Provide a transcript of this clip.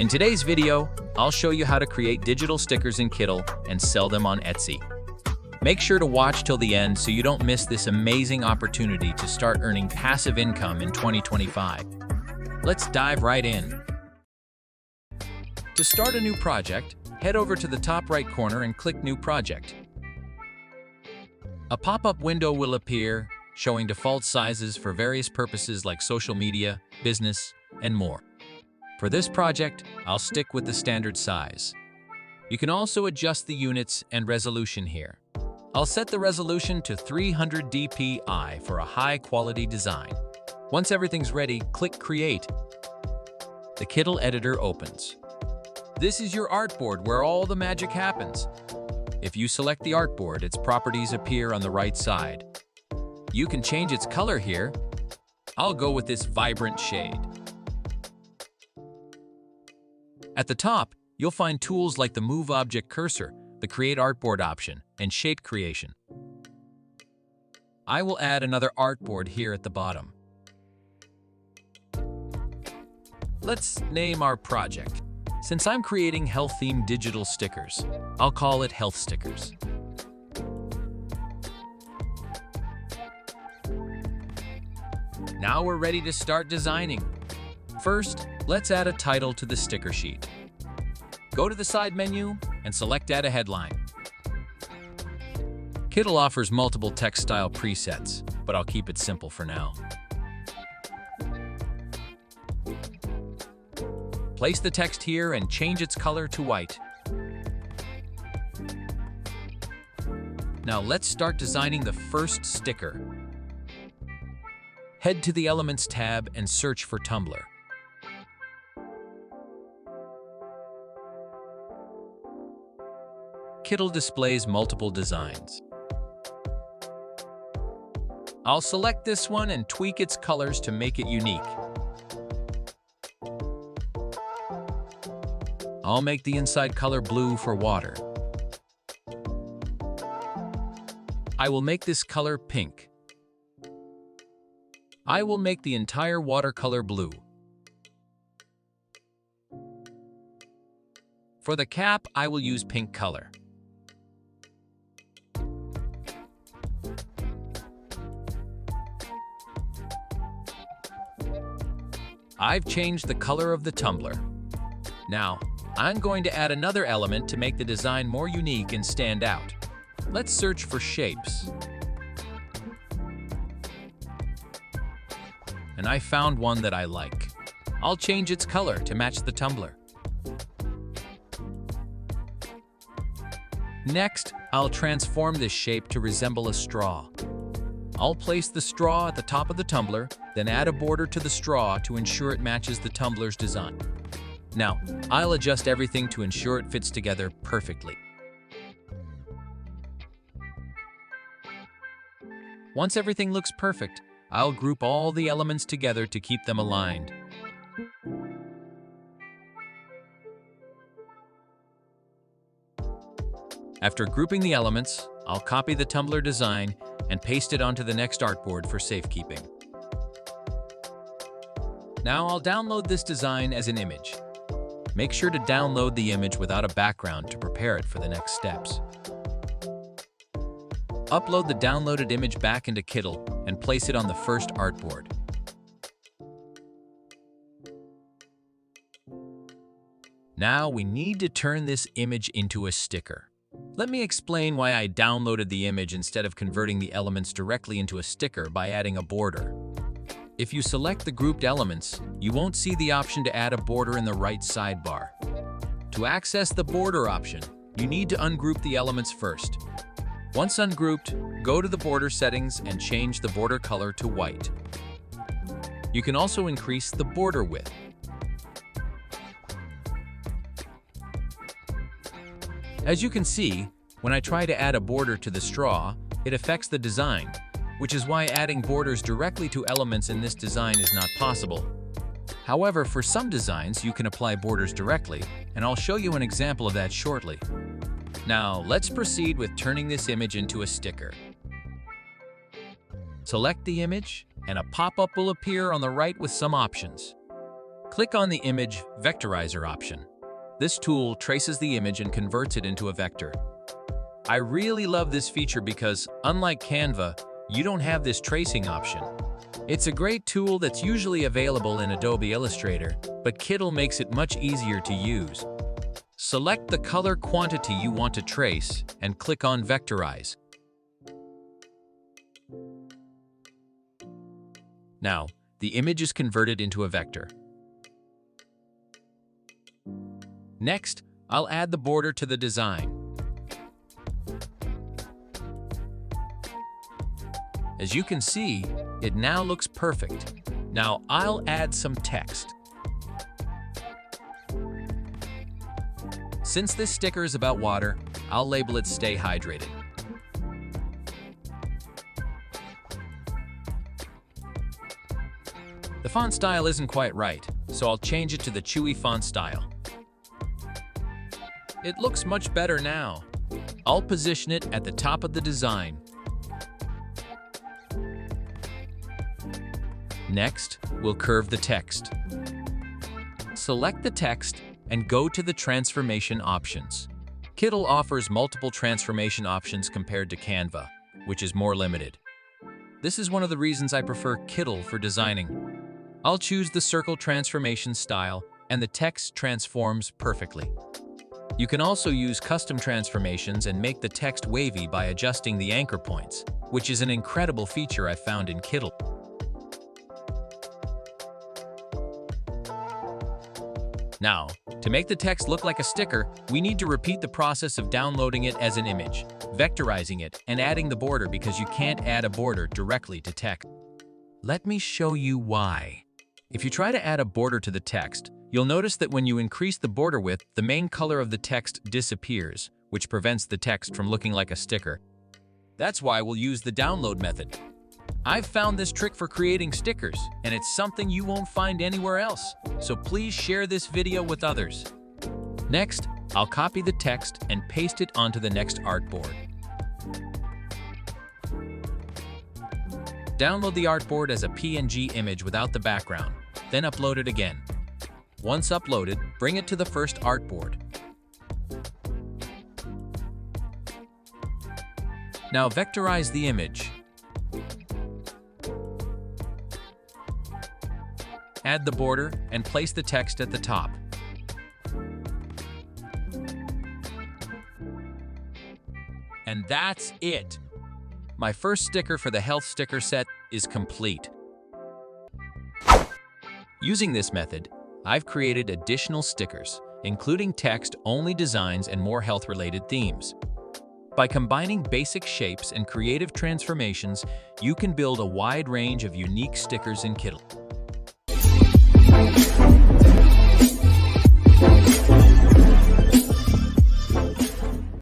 In today's video, I'll show you how to create digital stickers in Kittl and sell them on Etsy. Make sure to watch till the end so you don't miss this amazing opportunity to start earning passive income in 2025. Let's dive right in. To start a new project, head over to the top right corner and click New Project. A pop-up window will appear, showing default sizes for various purposes like social media, business, and more. For this project, I'll stick with the standard size. You can also adjust the units and resolution here. I'll set the resolution to 300 dpi for a high-quality design. Once everything's ready, click Create. The Kittl editor opens. This is your artboard where all the magic happens. If you select the artboard, its properties appear on the right side. You can change its color here. I'll go with this vibrant shade. At the top, you'll find tools like the Move Object Cursor, the Create Artboard option, and Shape Creation. I will add another artboard here at the bottom. Let's name our project. Since I'm creating health-themed digital stickers, I'll call it Health Stickers. Now we're ready to start designing. First, let's add a title to the sticker sheet. Go to the side menu and select Add a Headline. Kittl offers multiple text style presets, but I'll keep it simple for now. Place the text here and change its color to white. Now let's start designing the first sticker. Head to the Elements tab and search for Tumbler. Kittl displays multiple designs. I'll select this one and tweak its colors to make it unique. I'll make the inside color blue for water. I will make this color pink. I will make the entire watercolor blue. For the cap, I will use pink color. I've changed the color of the tumbler. Now, I'm going to add another element to make the design more unique and stand out. Let's search for shapes. And I found one that I like. I'll change its color to match the tumbler. Next, I'll transform this shape to resemble a straw. I'll place the straw at the top of the tumbler, then add a border to the straw to ensure it matches the tumbler's design. Now, I'll adjust everything to ensure it fits together perfectly. Once everything looks perfect, I'll group all the elements together to keep them aligned. After grouping the elements, I'll copy the tumbler design and paste it onto the next artboard for safekeeping. Now I'll download this design as an image. Make sure to download the image without a background to prepare it for the next steps. Upload the downloaded image back into Kittl and place it on the first artboard. Now we need to turn this image into a sticker. Let me explain why I downloaded the image instead of converting the elements directly into a sticker by adding a border. If you select the grouped elements, you won't see the option to add a border in the right sidebar. To access the border option, you need to ungroup the elements first. Once ungrouped, go to the border settings and change the border color to white. You can also increase the border width. As you can see, when I try to add a border to the straw, it affects the design, which is why adding borders directly to elements in this design is not possible. However, for some designs, you can apply borders directly, and I'll show you an example of that shortly. Now, let's proceed with turning this image into a sticker. Select the image, and a pop-up will appear on the right with some options. Click on the Image Vectorizer option. This tool traces the image and converts it into a vector. I really love this feature because, unlike Canva, you don't have this tracing option. It's a great tool that's usually available in Adobe Illustrator, but Kittle makes it much easier to use. Select the color quantity you want to trace and click on Vectorize. Now, the image is converted into a vector. Next, I'll add the border to the design. As you can see, it now looks perfect. Now I'll add some text. Since this sticker is about water, I'll label it Stay Hydrated. The font style isn't quite right, so I'll change it to the Chewy font style. It looks much better now. I'll position it at the top of the design. Next, we'll curve the text. Select the text and go to the transformation options. Kittle offers multiple transformation options compared to Canva, which is more limited. This is one of the reasons I prefer Kittle for designing. I'll choose the circle transformation style, and the text transforms perfectly. You can also use custom transformations and make the text wavy by adjusting the anchor points, which is an incredible feature I found in Kittle. Now, to make the text look like a sticker, we need to repeat the process of downloading it as an image, vectorizing it, and adding the border because you can't add a border directly to text. Let me show you why. If you try to add a border to the text, you'll notice that when you increase the border width, the main color of the text disappears, which prevents the text from looking like a sticker. That's why we'll use the download method. I've found this trick for creating stickers, and it's something you won't find anywhere else, so please share this video with others. Next, I'll copy the text and paste it onto the next artboard. Download the artboard as a PNG image without the background, then upload it again. Once uploaded, bring it to the first artboard. Now vectorize the image. Add the border and place the text at the top. And that's it! My first sticker for the health sticker set is complete. Using this method, I've created additional stickers, including text-only designs and more health-related themes. By combining basic shapes and creative transformations, you can build a wide range of unique stickers in Kittle.